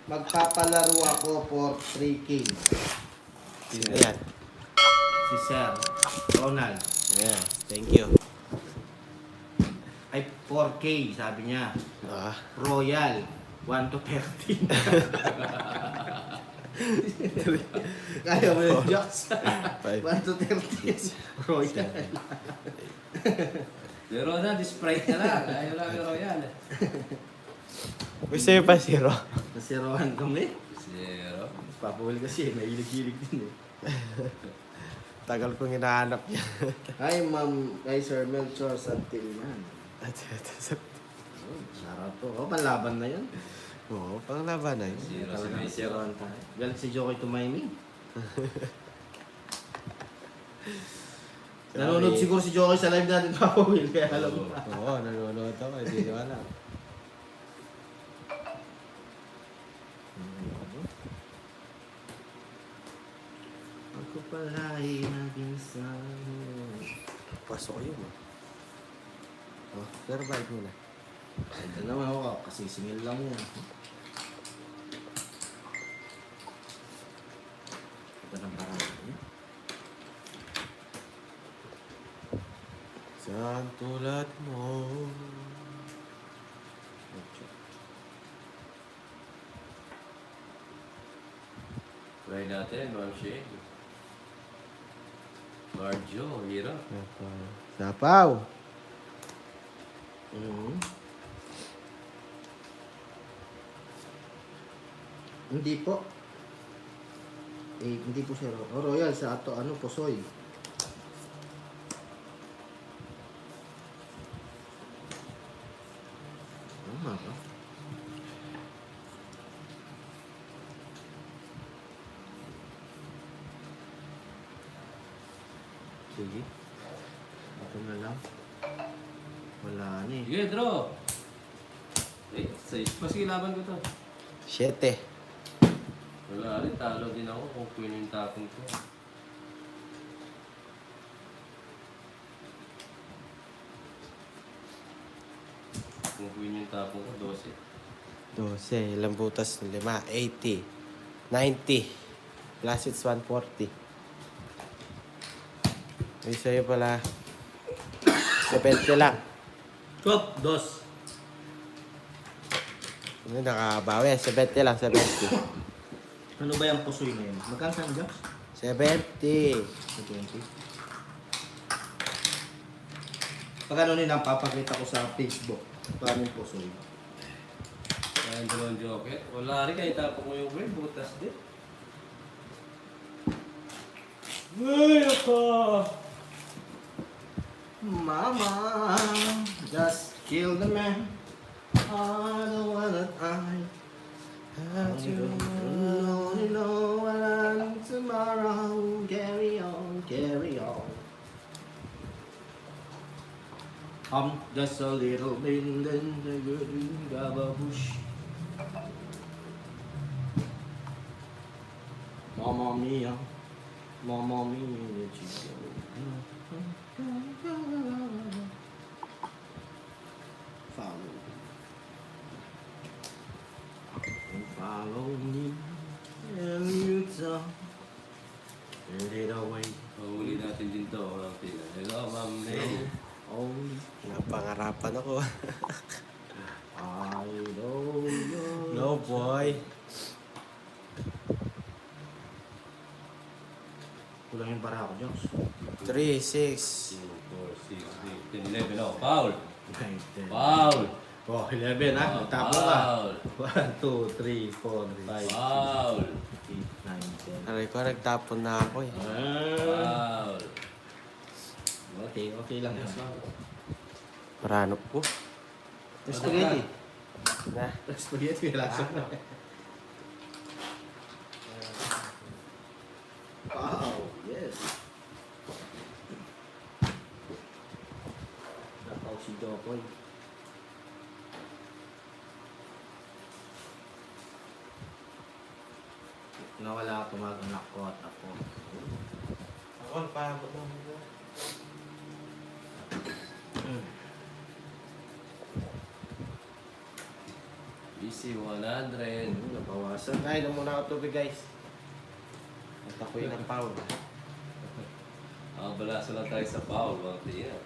Magpapalaro ako for 3K. Sino yan? Si Sir Ronald. Yeah, thank you. Ay, 4K, sabi niya. Ah, Royal, 1 to 13. Kaya mo yung jokes. 1 to 13. Royal. Pero na, disprite na lang. Ayaw lang yung royal. gusto niyo pa zero? Nasirohan kami. Zero. Papawal kasi, nahilig-hilig din eh. Tagal kong hinahanap niya. Hi, Ma'am, kay Sir Melchor Santillan. Sarap to. Oh, panlaban na yun. Oo, panglaban na yun. Zero si Talagang Messi. sirohan tayo. Galit si Jokoy Tumaymi. Nanonood siguro si Jokoy sa live natin, Papa Will, kaya alam mo. Oo, nanonood ako. Hindi ko alam. Ako pala ay nag-insan. Pasok yun. Oh, pero balik muna. Ito naman ako, kasi singil lang yan. Ito ng parang. Saan tulad mo? Try natin, Ma'am Shane. Marjo, hirap. Sapaw. Mhm. Hindi po. Eh, hindi po siya Royal sa ato, ano, Pusoy. Tama ba? Sige. Ito na lang. Wala na eh. Sige, draw. Eh, sige, laban ko to. 7. Wala rin, talo din ako kung queen yung tapon ko. Kung queen yung tapon ko, 12. 12. Ilang butas? 5. 80. 90. Plus it's 140. May sa'yo pala. 70 lang. Top, dos. Ano, nakabawi. 70 lang. 70. Ano ba yung Pusoy na yun? Magkano saan, Jox? 70. 20. Pag ano nila, papakita ko sa Facebook. Paano yung Pusoy? Ayan, dalawang joker. Wala rin, kahit tapon ko yung queen, butas din. Ay, ako! Mama, just kill the man. I don't wanna die. I don't know what I'm tomorrow. Carry on, carry on. I'm just a little bit in the good bush. Mamma mia, mamma mia, follow. And follow me. And you talk. And it away. Mahuli natin din to. Walang pila. Hello, Ma'am May. Only Napangarapan ako. I know you. No, boy. Kulang yung para ako, Jones. 3, 6. 2, 4, 6, 8, 10, 11. Oh, foul! 9, 10. Foul! Oh, 11 ha? Nagtapo ka. Foul! 1, 2, 3, 4, 5, 6, Foul! 8, 9, 10. Aray ko, nagtapon na ako eh. Foul! Okay, okay lang. Paranop ko. Spaghetti. Na. Spaghetti, lasa na. Wow, yes. Nakaw si Jokoy. Nawala ako mag-anak ko at ako. Ako, paabot na mo. Easy 100. Nabawasan. Ay, nung muna ako tubig guys. At ako'y ng power. Balasa lang tayo sa foul, mga tiyan.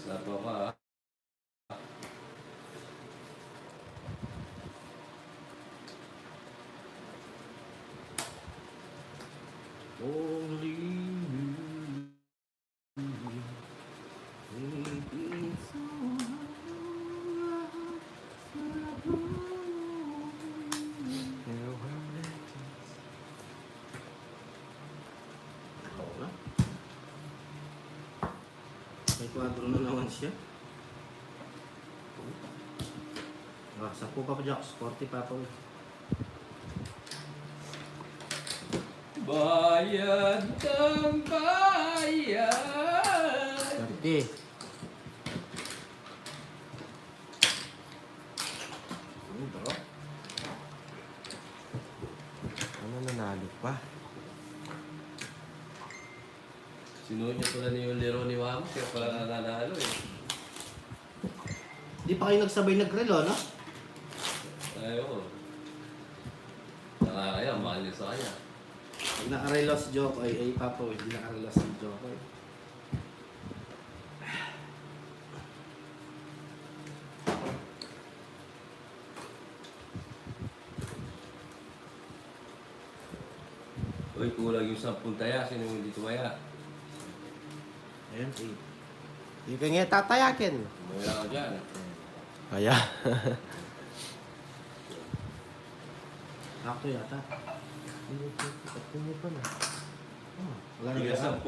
Sarap ka, ha? Only you. May kwadro na naman siya. Ah, 10 pa pa, Jax. 40 pa pa. Bayad kang bayad. 30. Ano ba? Ano nanalo pa? Sinuot niya pala niyo yung laro ni Mama, kaya pala nanalo eh. Di pa kayo nagsabay nag-relo, no? Ayoko. Nakakaya, mahal niya sa kanya. Pag nakarelo si Jokoy, ay Papa, hindi nakarelo si Jokoy. Uy, kulang yung 10 taya, sino yung hindi tumaya? Ayan, si... Hindi ka nga tatayakin. Tumaya ka dyan. Kaya. Sakto yata. Hindi pa na. Oh, wala na Tiga gasa. 10.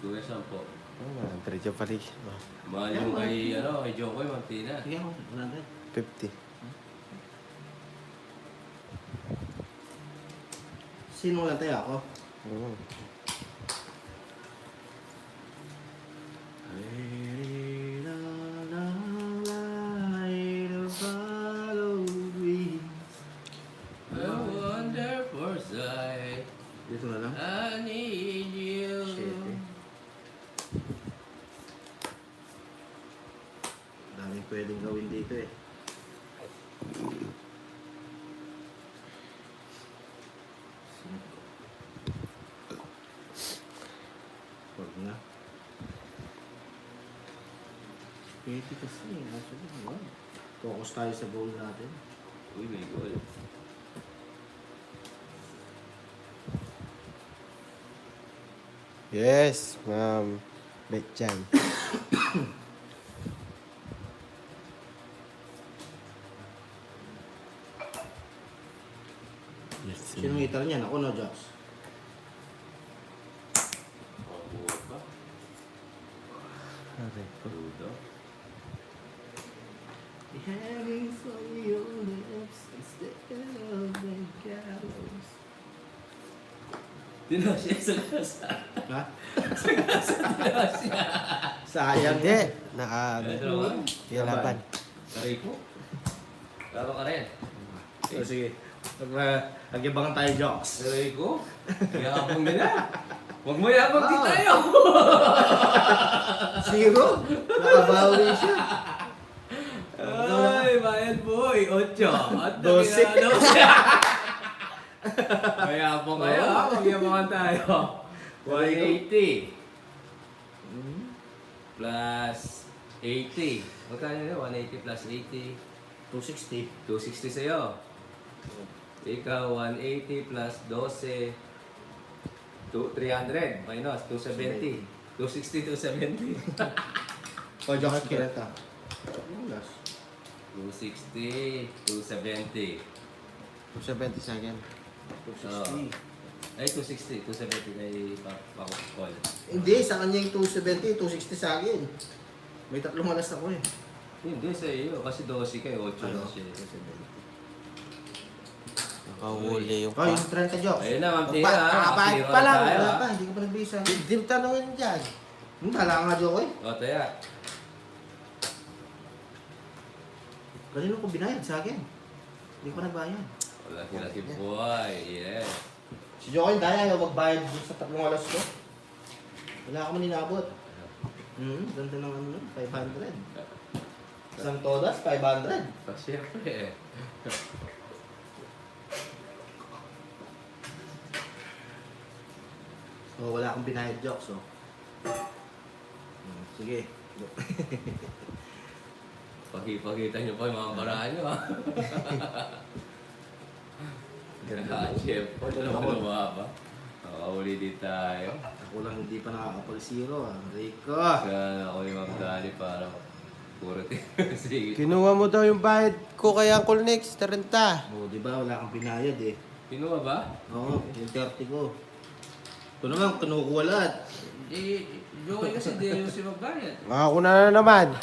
Tiga 10. Ano na, diretso pa rin. Mahal yung kay, ano, kay Jokoy, Martina. Sige ako, 100. 50. Sino lang tayo ako? Mm. A wonderful sight. Dito na lang. I need you. Shit, eh. Daming pwedeng gawin dito eh. Huwag na. Pwede kasi eh. Kaso wag. Focus tayo sa goal natin. Uy, may goal. Yes, ma'am. Betchan. Yes, Sino hitar niyan? Ako no, Jox? Mabuhat pa. Aray ko. Tudo. Hanging from your lips instead of the gallows. Tinasya sa gasa. Ha? Tinasya. Sayang Hindi. eh. Ano ba? Kailaban. Aray ko. Laro ka rin. So, sige. Nag-ibangan tayo, Jox. Aray ko. Yabang nila. Huwag mo yabang di tayo. Zero? Nakabawi siya. Ay, bayad boy. 8. At 12. Mayabang kayo. Magyabangan tayo. 180 plus 80. Magkano yun? 180 plus 80. 260. 260 sa'yo. Ikaw, 180 plus 12. 300 minus 270. 260, 270. O, Jox, kireta. Ulas. 260, 270. 270 sa akin. 260. Ay, 260, 270 na ipapakukol. Hindi, sa kanya yung 270, 260 sa akin. May 3 alas ako eh. Hindi sa iyo, kasi 12 kayo, 8 Ano? na siya. Nakahuli yung Oh, yung 30 jokes. Ayun na, Ma'am Tia, Bakit zero pa na lang? tayo, Wala ah. pa, hindi ko pa nagbisa. Hindi mo tanongin dyan. Wala nga joke eh. O, Tia. Kanino ko binayad sa akin? Hindi ko pa nagbayad. Wala sila si Boy, yes. Si Jokoy, daya ayaw magbayad dun sa 3 alas ko. Wala ka man inabot. Ganda ng ano, 500. Isang todas, 500. So, syempre eh. Oh, wala akong binayad jokes, oh. Sige. Pakita nyo pa yung mga baraan nyo, ha? Ganda. Chef, ano naman lumaba? Makahuli din tayo. Ako lang hindi pa nakakapag-zero, ah. Rico! Sana ako yung Ma'am Dali para puro sige. Kinuha mo daw yung bayad ko kay Uncle Nix, 30. Oh, di ba? Wala kang binayad, eh. Kinuha ba? Oo, yung 30 ko. Ito naman, kinukuha lahat. Di, Joey kasi di yung si magbayad. Ako na naman.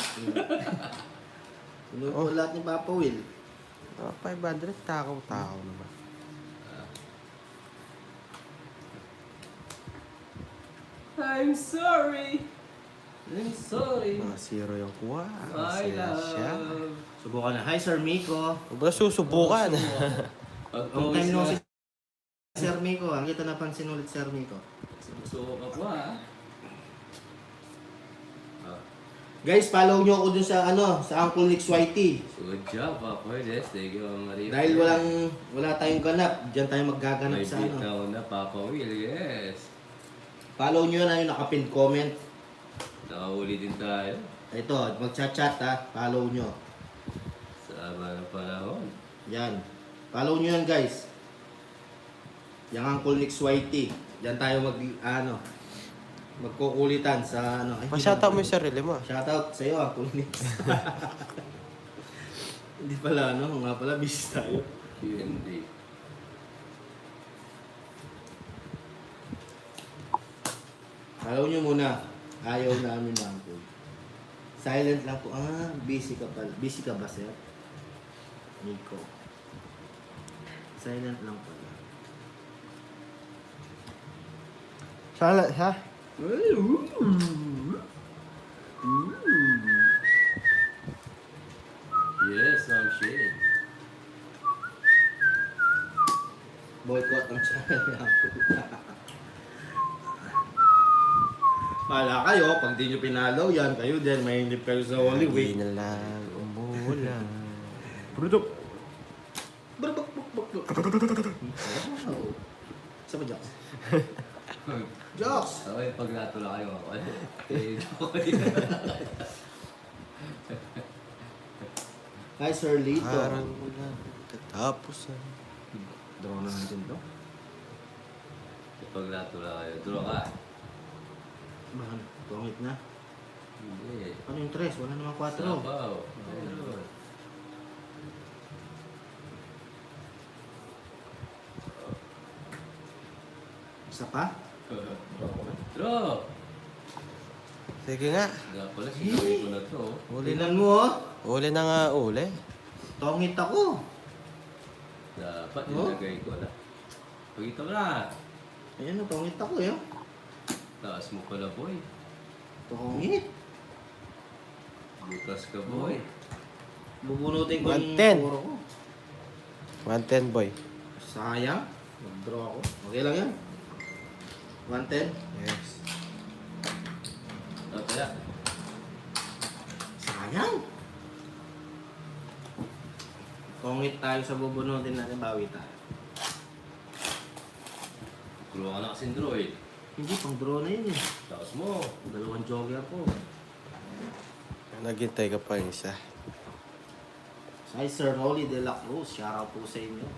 Kinukuha lahat ni Papa Will. 500, takaw-takaw naman. I'm sorry. I'm sorry. Mga zero yung kuha. My Masaya siya. love. Subukan na. Hi, Sir Miko. Huwag ba susubukan? Long time no si Sir Miko. Ang kita napansin ulit, Sir Miko. Subukan ka po, ha? Guys, follow nyo ako dun sa sa Uncle Nick's YT. Good job, Papa Des. Thank you, Ma'am Maria. Dahil wala tayong ganap, diyan tayo maggaganap May sa beat na Papa Will, yes. Follow nyo na yung naka-pinned comment. Nakahuli din tayo. Ito, mag-chat-chat ha. Follow nyo. Sama ng panahon. Yan. Follow nyo yan, guys. Yung Uncle Nick's YT. Diyan tayo magkukulitan sa Ay, Pa-shoutout mo yung sarili mo. Shoutout sa iyo, Uncle Nick's. Hindi pala, nga pala, busy tayo. Hindi. Follow nyo muna. Ayaw namin na Uncle. Silent lang po. Busy ka pala. Busy ka ba, sir? Nico. Silent lang pala. Sala, ha? Yes, Ma'am Shane. Boycott ang channel ni Uncle. Pala kayo, pag di nyo pinalaw yan, kayo din, may hindi kayo sa Holy Week. Hindi na lang umulan. Produk. Saan ba, Jocks? Jocks! Okay, pag natula kayo ako. Eh, Joey. Hi, Sir Lito. Parang wala. Tapos Draw na natin to. Pag natula kayo, draw ka. Bahan, pangit na. Hindi. Ano yung 3? Wala namang 4. Sabaw. Ayun. Isa pa? Draw! Sige nga. Nga pala, sinawin ko na to. Ulinan mo, oh. Uli na nga uli. Tongit ako. Dapat Oh? ilagay ko na. Pagkita mo na. Ayan, tongit ako eh. Taas mo pala, boy. Tongit. Butas ka, boy. Bubunutin ko yung 110. puro ko. 110 boy. Sayang. Mag-draw ako. Okay lang yan. 110. Yes. O, kaya. Sayang. Tongit tayo sa bubunutin natin. Bawi tayo. Draw ka na kasing draw eh. Hindi, pang draw na yun eh. Taas mo. 2 jogger ko. Naghintay ka pa yung isa. Hi, Sir Rolly De La Cruz. Shoutout po sa inyo.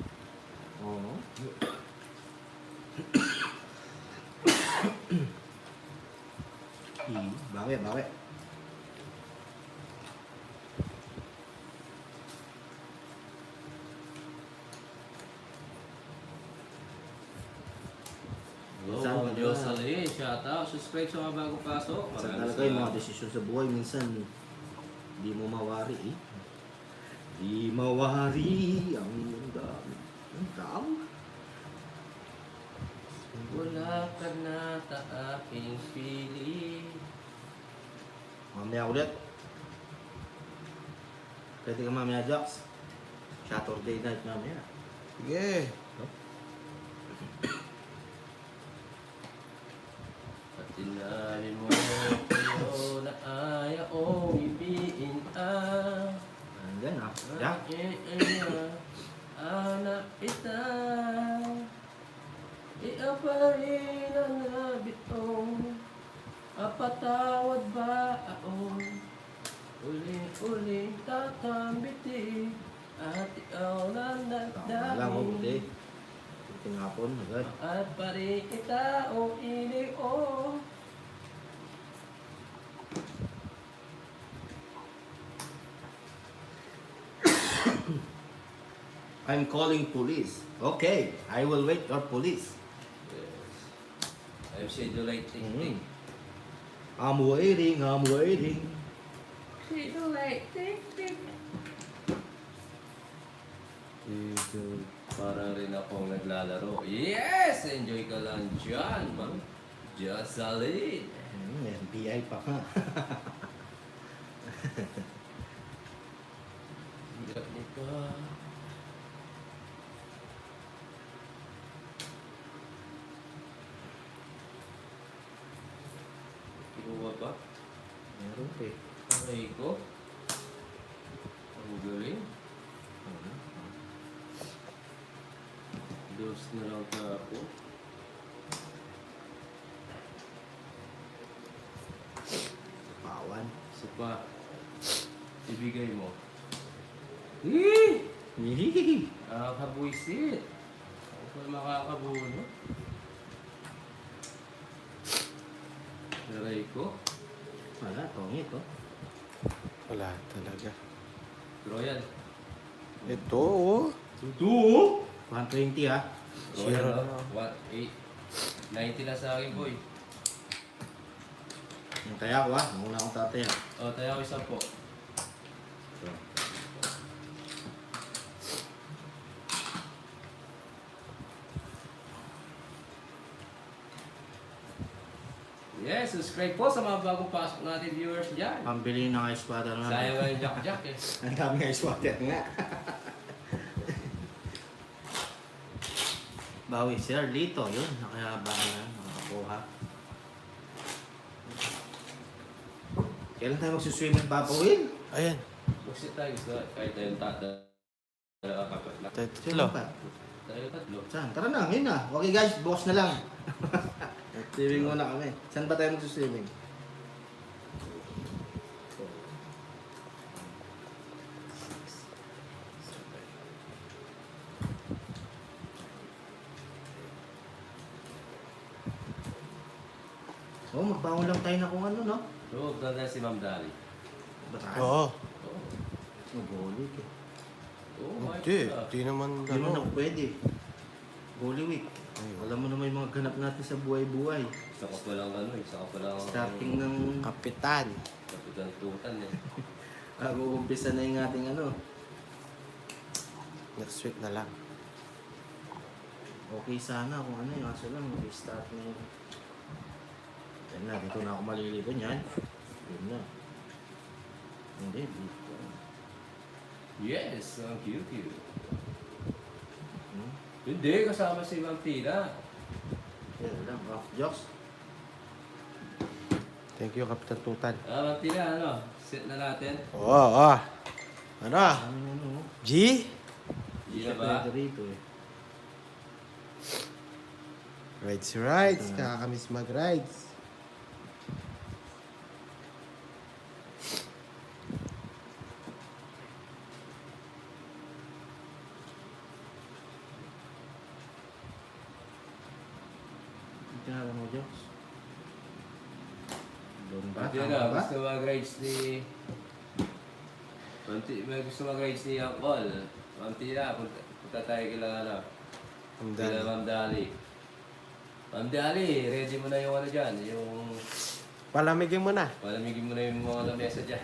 Oo. Bawi, bawi. subscribe sa mga bagong pasok. Sa Maraming talaga yung mga salamat. desisyon sa buhay, minsan di mo mawari eh. Di mawari ang dami. Ang dami. Wala ka na sa aking piling. Mamaya ulit. Pwede ka mamaya, Jax. Saturday night mamaya. Sige. Patinanin mo kayo na ayaw ibiin Andyan ah. Yeah. Anak kita Iaparin ang nabitong Apatawad ba ako Uling-uling tatambiti At ikaw lang Tama lang, oh, buti. Tinapon agad. At pari kita o ili o I'm calling police. Okay, I will wait your police. I'm scheduling Mm. I'm waiting, I'm waiting. Parang rin akong naglalaro. Yes! Enjoy ka lang dyan, ma'am. Jocelyn. FBI pa ka. Hirap nito. Kinuha ba? Meron pa eh. Aray ko. Ang galing. Dos na lang ka ako. Pawan. Isa pa. Ibigay mo. Eh! Hihihi. Nakakabuisit. Ako pa makakabuno. Aray ko. Wala, tongit oh. Wala talaga. Royal. Ito, oh. Tutu! 120 ah. Royal, Zero. no? 1, 8. 90 na sa akin, boy. Yung kaya ko ah. Muna akong tatay ah. O, tayo ako 10 po. Yes, subscribe po sa mga bagong pasok natin viewers dyan. Pambili ng ice water na. Sayang nga yung jack-jack eh. Ang dami ice water nga. Bawi sir, Lito. Yun, nakayabangan na. Nakakuha. Kailan tayo magsuswimming, Papa Will? Ayan. Buksit tayo gusto. Kahit tayong kakapit lang. Tatlo. Pa? Tayo tatlo. Saan? Tara na, ngayon na. Okay guys, bukas na lang. Swimming muna kami. Saan ba tayo magsuswimming? Oh, magbangon lang tayo na kung ano, no? So, ganda si Ma'am Dari. Bataan. Oo. Oo. Mag-holy ka. Oo, Hindi. Hindi naman Hindi mo na ano. pwede. Holy Week. Alam mo naman yung mga ganap natin sa buhay-buhay. Isa ka pa lang ano, isa ka pa lang Starting ng Kapitan. kapitan-tutan eh. umpisa na yung ating ano. Next week na lang. Okay sana kung ano yung aso lang. Restart na yung... Yan na, dito na ako maliligon yan. Yun na. Hindi, dito. Yes, ang cute. Hmm? Hindi, kasama si Ma'am Tina. Yan lang, off jokes. Thank you, Kapitan Tutan. Ma'am Tina, ano? Set na natin. Oo, oo. Ano? Ano yun, ano? G? Hindi na Siya ba? pwede rito eh. Rides. Nakakamiss mag-rides. Tingnan mo, jokes. Doon ba? Pati Tama na, ba? gusto mag-rides ni... May gusto mag-rides ni Uncle. Ma'am Tina, punta tayo kila ano. Ang Kila dami. Ma'am Dali. Ma'am Dali, ready mo na yung ano dyan, yung Palamigin mo na. palamigin mo na yung mga lamesa dyan.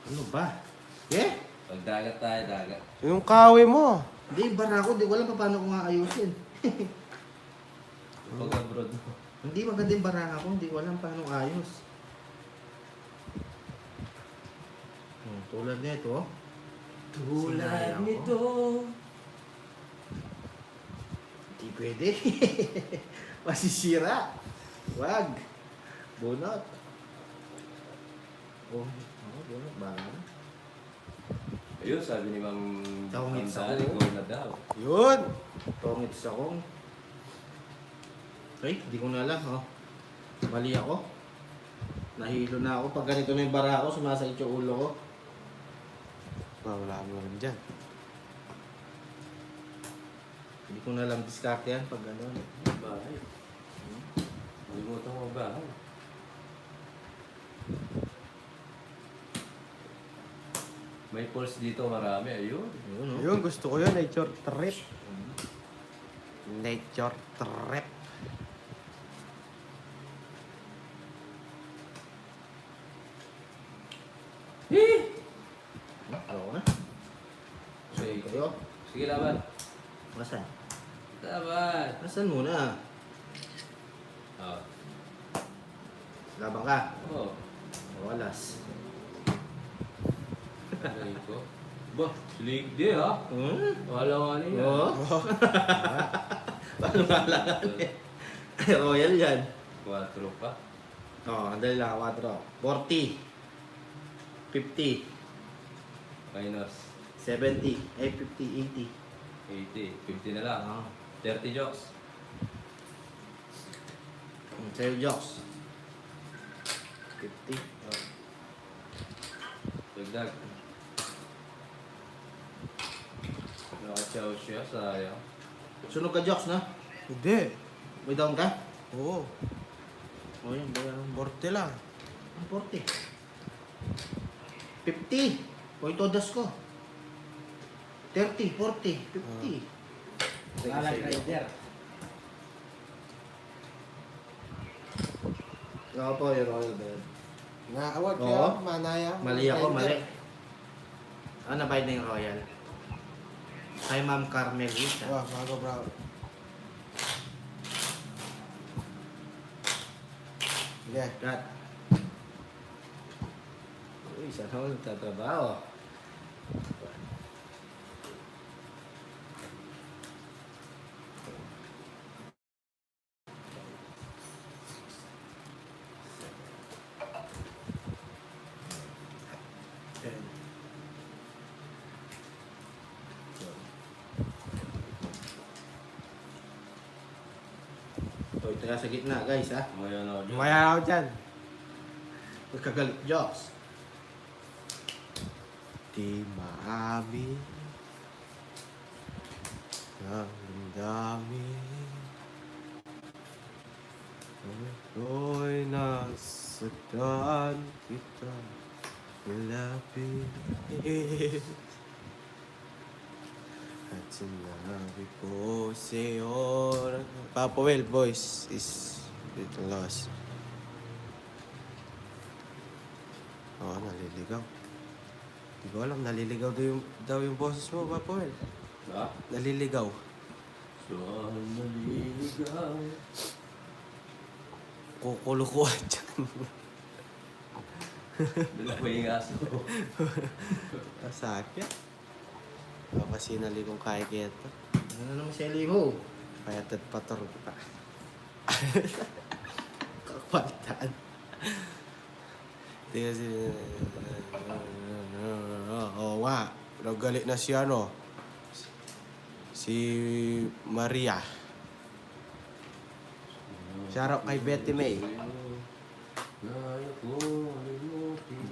Ano ba? Eh? Pag dagat tayo, dagat. Yung kawi mo. Hindi, barako. Di ko alam pa paano ko nga ayusin. Pag abroad mo. Hindi maganda yung baraka ko. Hindi ko alam paano ayos. Tulad nito. Oh. Sinayang ko. Hindi pwede. Masisira. Wag. Bunot. Oh, bunot. Baka na. Ayun, sabi ni Ma'am Tawangit sa Dali, ulo. go na daw. Yun. Tongit sa kong. Ay, di ko na alam, oh. Mali ako. Nahilo na ako. Pag ganito na yung bara ko, sumasakit yung ulo ko. Wala mo rin dyan. Hindi ko na alam diskarte yan pag ano. Bahay. Malimutan mo bahay. May pulse dito marami, ayun. Yun, oh. Yun, gusto ko yun. Nature trip. Nature trip. Ako na. Sige, Kayo. sige laban. Masan? Laban. Masan muna? Oh. Labang ka. Oh. Walas. Aray ko. Bah, slig di ha. Hmm? Wala nga niya. Oo. Paano malala? Royal yan. 4 pa. Oo, andali lang. 4. 40. 50. Minus 70. Ay, 50. 80. 80. 50 na lang. Ah. 30 jokes. Sa'yo, Jocks. 50. Oh. Dagdag. Nakachaw siya, sayang. Sunog ka, Jocks, na? Hindi. May down ka? Oo. O, yan. Bayaran mo. 40 lang. Ang 40. 50. O, ito das ko. 30, 40, 50. Alang rider. Ako po, yung Royal Bed. Na-award Oo. kayo, manaya. Mali ako, mali. Ah, nabayad na yung Royal. Kay Ma'am Carmelita. Wah, bago bro. Yeah. Kat. Uy, sana ako nagtatrabaho. So, ito na sa gitna, guys, ha? Ngayon ako dyan. Maya ako dyan. Magkagalit jokes. Di maamin ang damdamin. Ako'y nasaktan kita malapit. At sinabi ko sa'yo Papa Will, voice is little lost. Oo, naliligaw. Hindi ko alam, naliligaw daw yung boses mo, Papa Will. Ha? Naliligaw. Saan naliligaw? Kukulukuhan dyan. Dala ko yung aso. Sakit. Kasi naligong kaya kito. Ano naman siya liho? Kaya pator pa. Kapalitan. Hindi kasi... Oo nga. Nagalit na si ano. Si Maria. Shout out kay Betty May.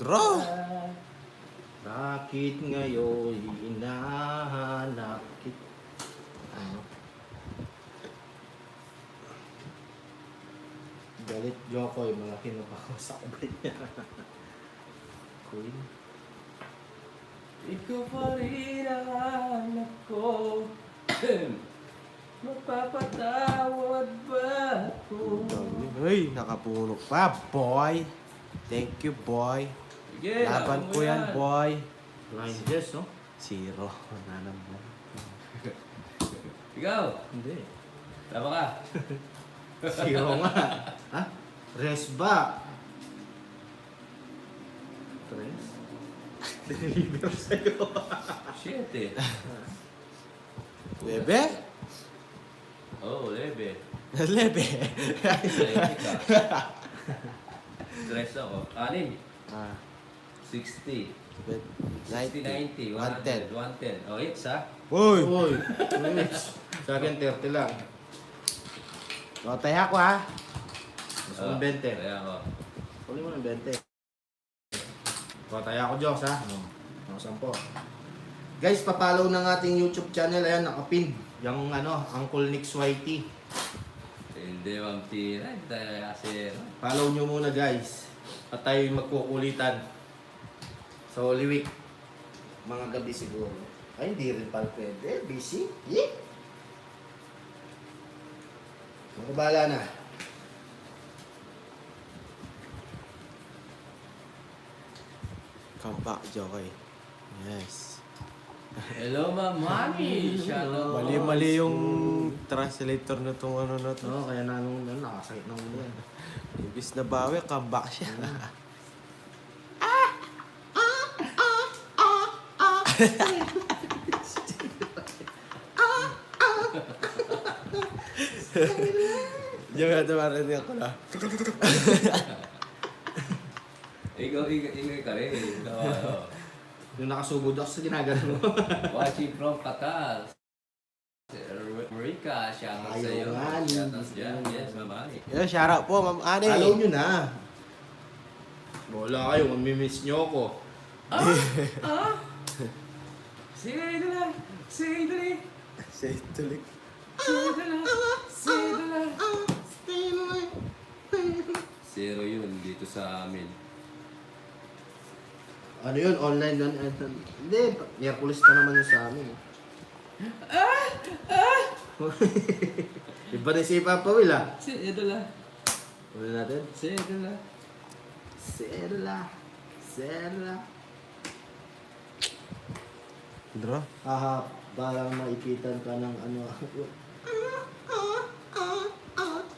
Draw! Bakit ngayon hinahanap kita? Ano? Galit Jokoy, mga kinupakausap niya. Queen. Ikaw pa rin ang hanap ko. Mapapatawad ba ako? Uy, nakapuno pa, boy. Thank you, boy. Sige, Laban laban mo ko yan, boy. Blinders, no? Zero. Nanam mo. Ikaw, Hindi. tama ka. Zero nga. Ha? Rest ba? Tres? Deliver sa'yo. Shit eh. Bebe? Oh, lebe. Lebe. Lebe ka. Stress ako. 6. Ah, 60. 60, 90, 90. 100, 110. Oh, hits ha? Uy! Uy, minutes. Sa akin, 30 lang. Totay ako, ha? Gusto mong 20. Kaya ako. Huli mo ng 20. Patay ako, Jokes, ha? Ako 10. Guys, papalaw ng ating YouTube channel. Ayan, nakapin. Yung Uncle Nick's YT. Hindi, Mamtira. Hindi tayo kasi. Follow nyo muna, guys. At tayo magkukulitan. Sa Holy Week. Mga gabi siguro. Ay, hindi rin pala pwede. Busy. Yeah. Magkabala na. Come back, Jokoy. Yes. Hello, Mami. Shout out. Mali-mali yung translator na itong ano na to. Oo, kaya nakasakit ng ulo yan. Ibis na bawi, come back siya. Diyan nga tumarinig ako na. Ikaw ka rin. Yung nakasugod ako sa ginagano mo. Watching from Qatar. Marika, shout out sa iyo. Ayaw nga, Shout out dyan. Yes, Mamani. Yo, shout out po, Ma'am Ani. Follow nyo na. Wala kayo, mamimiss nyo ako. Say the lie. Say the lie. Say tuloy. Say the lie. Say the lie. Zero yun dito sa amin. Ano yun? Online yun? Hindi, Miyerkules pa naman yun sa amin. Iba rin si Papa Will, ah. Say the lie. Ulit natin. Say the lie. Serla. Serla. Draw. Haha, parang maipitan ka ng ano.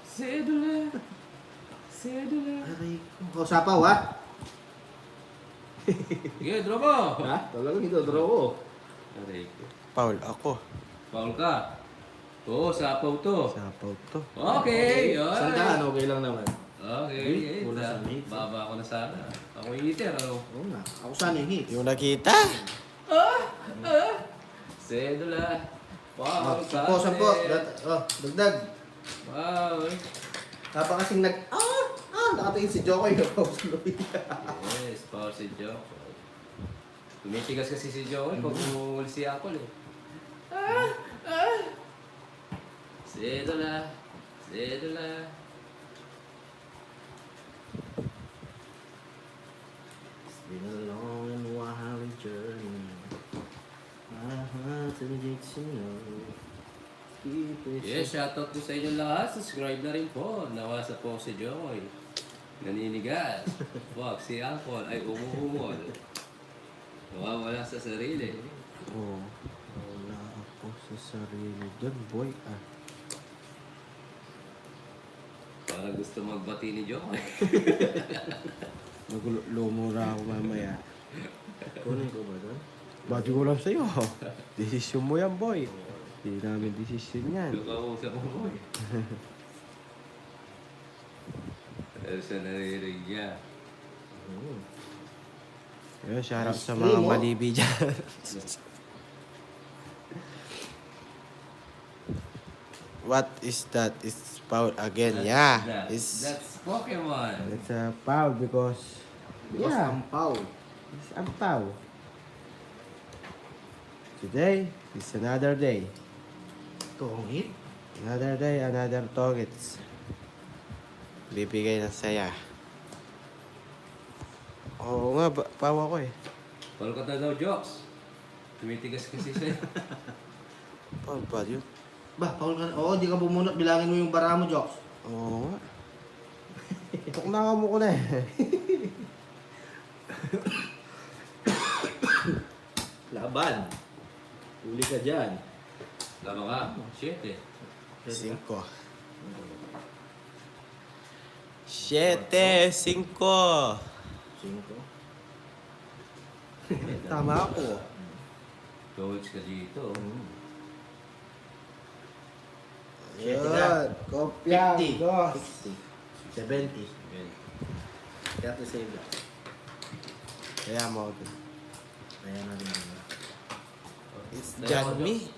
Say the lie. Say the lie. Aray ko. O, sapaw, ha? Sige, draw mo. Ha? Talagang ito, draw ko. Aray ko. Paul, ako. Foul ka. Oo, sapaw to. Sapaw to. Okay. Sandaan, okay lang naman. Okay. Wala sa hits. Baba ko na sana. Ako yung hitter, ano? Oo nga. Ako sana yung hits. Yung nakita? Sedula. Wow, Sampo. Dagdag. Wow. Kapag kasing nakatingin si Jokoy. Yes, power si Joko. Tumitigas kasi si Joko pag umuuli si Apple eh. Sedula. Sedula. It's been a long and wild journey. My heart addicts to know. Keep it Yes, shoutout po sa inyo lahat. Subscribe na rin po. Nawasa po si Jokoy. Naninigas. Wag, si Apple ay umuumol. Nawawala sa sarili. Oo. Wala ako sa sarili dyan, boy. Ah. Parang gusto magbati ni Jokoy. Lumura ako mamaya. Kunin ko ba doon? Bati ko lang sa'yo. Desisyon mo yan, boy. Hindi namin desisyon yan. Lukausap mo ko eh. Pero sa narinig niya. Yo, shout out sa Ice mga cream, oh. malibi dyan. What is that? It's Paul again. Yeah. That's Pokemon. It's Paul because Because yeah, ampaw. it's Paul. Today is another day. Ito ang hit. Another day, another targets. Bibigay ng saya. Oo nga, pawa ko eh. Paul ka daw jokes. Tumitigas kasi siya. Paul ba yun? Ba, Paul ka na. Oo, di ka bumunot. Bilangin mo yung bara mo, Joks. Oo nga. Tuknangan mo ko na eh. Laban. Uli ka dyan. Lama ka. Shit eh. 5. 7, 5. 5. Tama ako. Coach ka dito. Siyete ka. Kopya. 50. Dos. 60. 70. Ayan. Kaya to save lang. Kaya mo ako. Kaya natin yun. It's John me.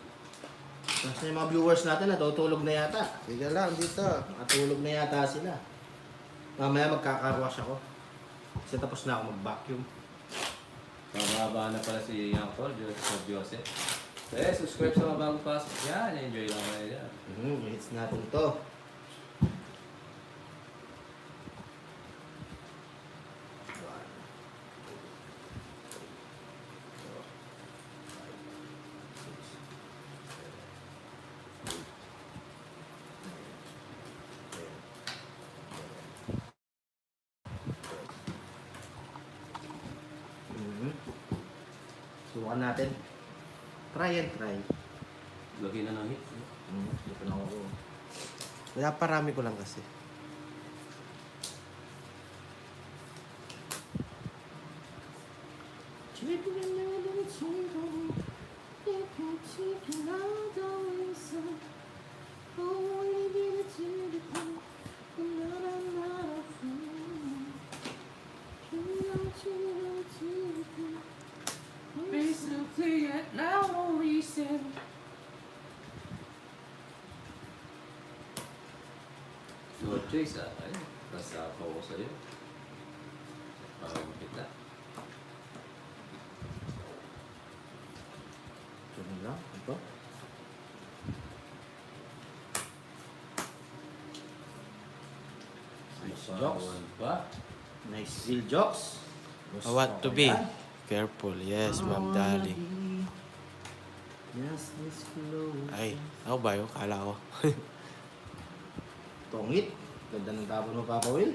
Kasi yung mga viewers natin natutulog na yata. Sige lang dito. Nakatulog na yata sila. Mamaya magkakarwash ako. Kasi tapos na ako mag-vacuum. Mababa na pala si Uncle Joseph. Eh, subscribe sa mga bagong pasok. Yan, enjoy lang kayo yan. Hits natin to. Subukan natin. Try and try. Lagi na ng hit. Dito na ako. Wala parami ko lang kasi. Basically, now no reason. No choice ah. Ay, nasa ako sa'yo. Parang kita. Ito lang. Ito. Nice jokes. Pawan pa. Nice drill jokes. I want to be Ayan. careful. Yes, Ma'am Dali. Yes, this flow. Ay, ako ba yun? Kala ko. Tongit. Ganda ng tapon mo, Papa Will.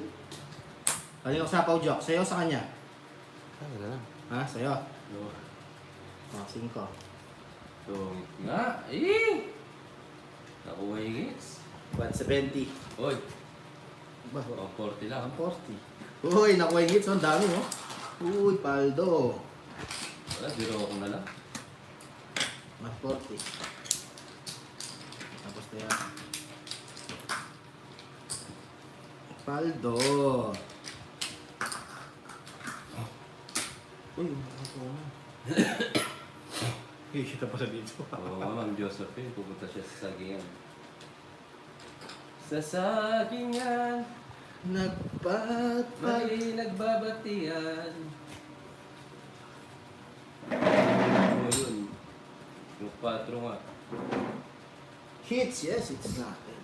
Kanino sapaw joke? Sa'yo o sa kanya? Ano na lang. Ha? Sa'yo? No. Oh, 5. Tungit nga. Eh! Nakuha yung hits. 170. Oy, Ba? ang 40 lang. 140. Uy, nakuha yung hits. Ang dami, oh. Uy, Paldo. Wala, zero ako na lang. 140. Tapos na yan. Paldo. Uy, makakuha na. Kita pala dito. Oo, Ma'am Josephine, pupunta siya sa sagingan. Sa sagingan, Nagpatpag. may nagbabatian. Oo, yun. Yung 4 nga. Hits, yes, it's natin.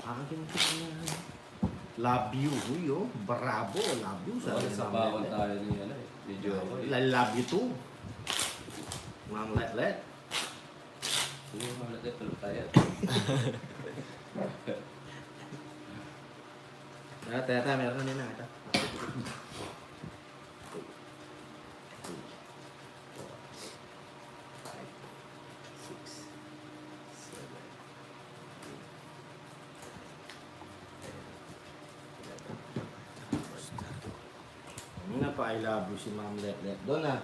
Akin ko na. Love you, uy, oh. Bravo, love you. So, sa bakon tayo ni, ano, ni Jokoy. I love you too. Ma'am Let. Sige, malatay pala tayo. Tata, meron na nila. Ito. Ano pa I love you si Ma'am Let. Doon na.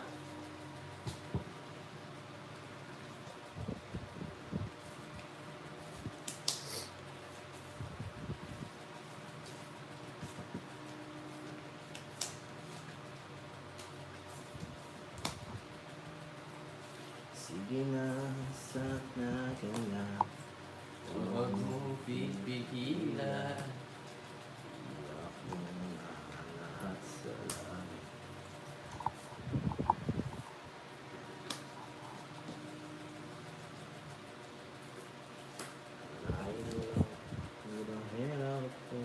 Sige na, sana ka na. Huwag mo pipigilan. Ako na lahat sa langit. Hirap ko.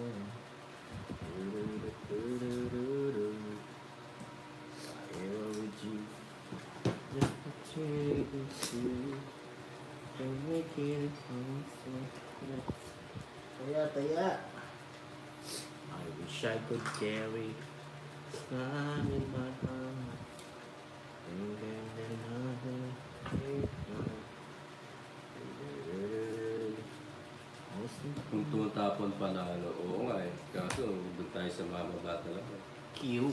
Taya, taya. I wish I could carry sun in my heart. And then another Kung tumatapon pa na ano, oo nga eh. Kaso, doon tayo sa mababa talaga. Q.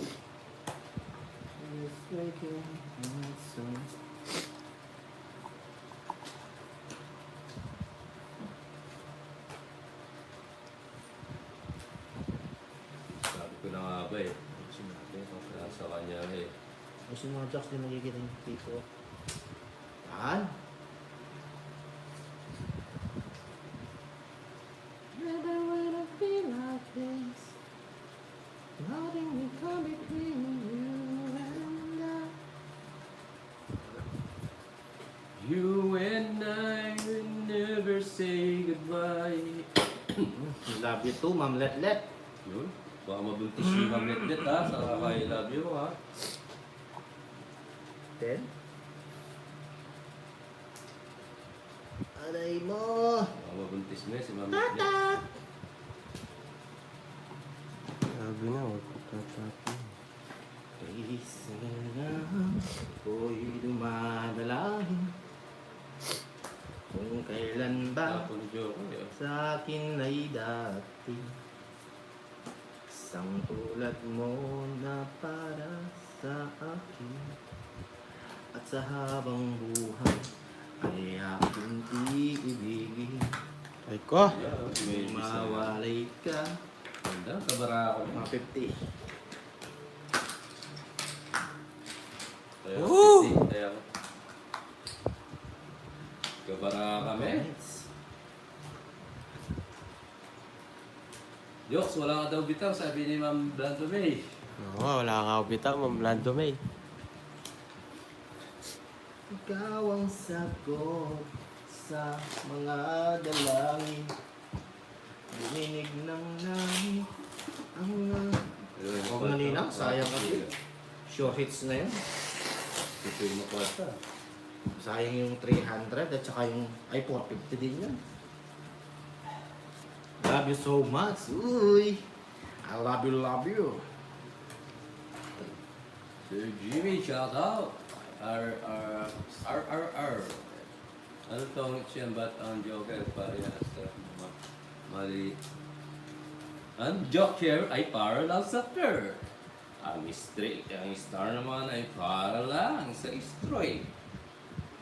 It's making my song. Sabi ko na nga ba eh. Sinabi ko. Nasa kanya eh. Kasi mga jocks din nakikita yung tipo. Yan. Never will I feel like this. Nothing will come between you and I. You and I will never say goodbye. Love you too, Ma'am Letlet. Yun. Baka mabuntis si Ma'am Letlet ha. Sa I love you ha. 10. Aray mo. Baka mabuntis mo eh si Ma'am Letlet. Tatak. Sabi na, huwag ko tatapin. Isa lang ako'y dumadalangin kung kailan ba Tapon ni Joe. sa akin ay dati isang tulad mo na para sa akin at sa habang buhay ay aking iibigin. Ay ko! May Kung mawalay ka, Ganda, kabara ako. mga 50. Tayo, Woo! 50. Tayo. Kabara kami. Jokes, wala ka daw bitaw, sabi ni Ma'am Blando May. Oo, wala ka bitaw, Ma'am Lando May. Ikaw ang sagot sa mga dalangin. Dininig ng langit ang Huwag mo naninang, sayang kasi. Sure hits na yun. Tutuloy mo pa ata. Sayang yung 300 at saka yung 450 din yun. Love you so much. Uy! I love you, love you. Sir Jimmy, shout out. R. Ano tong siya ba't ang Joker parehas sa mali? Ang Joker ay para lang sa per. Ang star naman ay para lang sa stroy.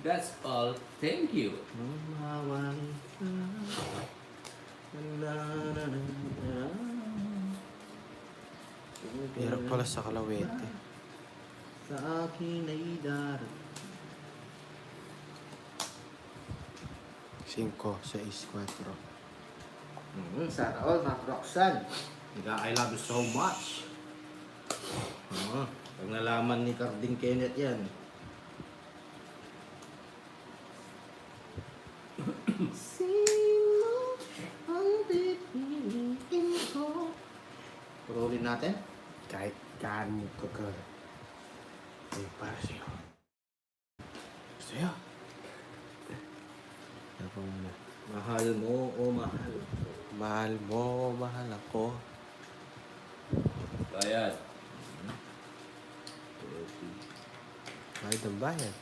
That's all. Thank you. Mawawali ka. Na, na, na, na. Hirap pala sa kalawete. Sa akin ay darating. 5, 6, 4. Sana all, Ma'am Roxanne. I love you so much. Pag nalaman ni Carding Kenneth yan. Sino ang pipiliin ko? Purulin natin. Kahit gaano ka ka. Ay, para sa'yo. Sa'yo. Ako muna. Mahal mo o mahal. Mahal mo, mahal ako. Bayad. Bayad ang bayad.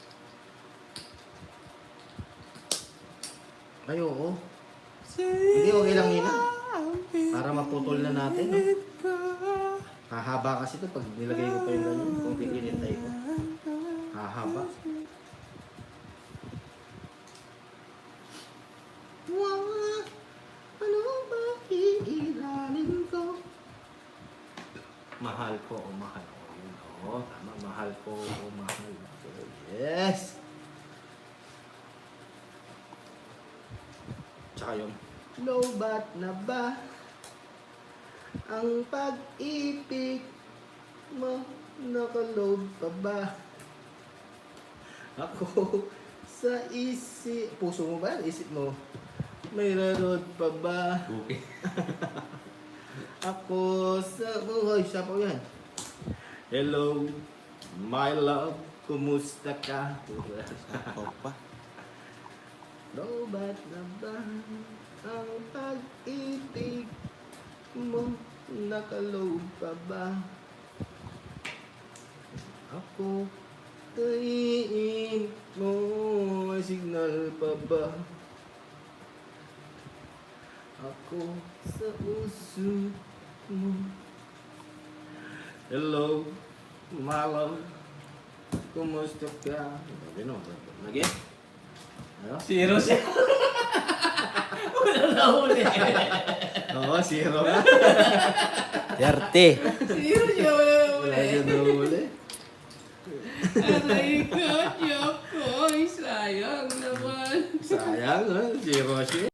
Ay, oo. Hindi, okay lang nila. Para maputol na natin. No? Hahaba kasi ito pag nilagay ko pa yung ganyan. Kung pinintay ko. Hahaba. Wow, ano ba iilalin ko? Mahal ko o mahal ko. Yun, oo, tama. Mahal ko o mahal ko. Yes! Tsaka yung lobat na ba ang pag-ibig mo, nakaload pa ba ako sa puso mo ba? Isip mo may rarod pa ba Okay. ako sa buhay? Siya po yan. Hello, my love, kumusta ka? Ako pa. Lobat na ba ang pag-ibig mo? Nakaloob pa ba? Ako kainin mo, may signal pa ba? Ako sa uso mo. Hello, my love. Kumusta ka? Sabi no, lagi? Ano? Zero siya. Wala na huli. Oo, zero na. 30. Zero siya. Wala na Wala huli. siya nahuli. Aray ko, joke ko. Ay, sayang naman. Sayang, ha? Zero siya.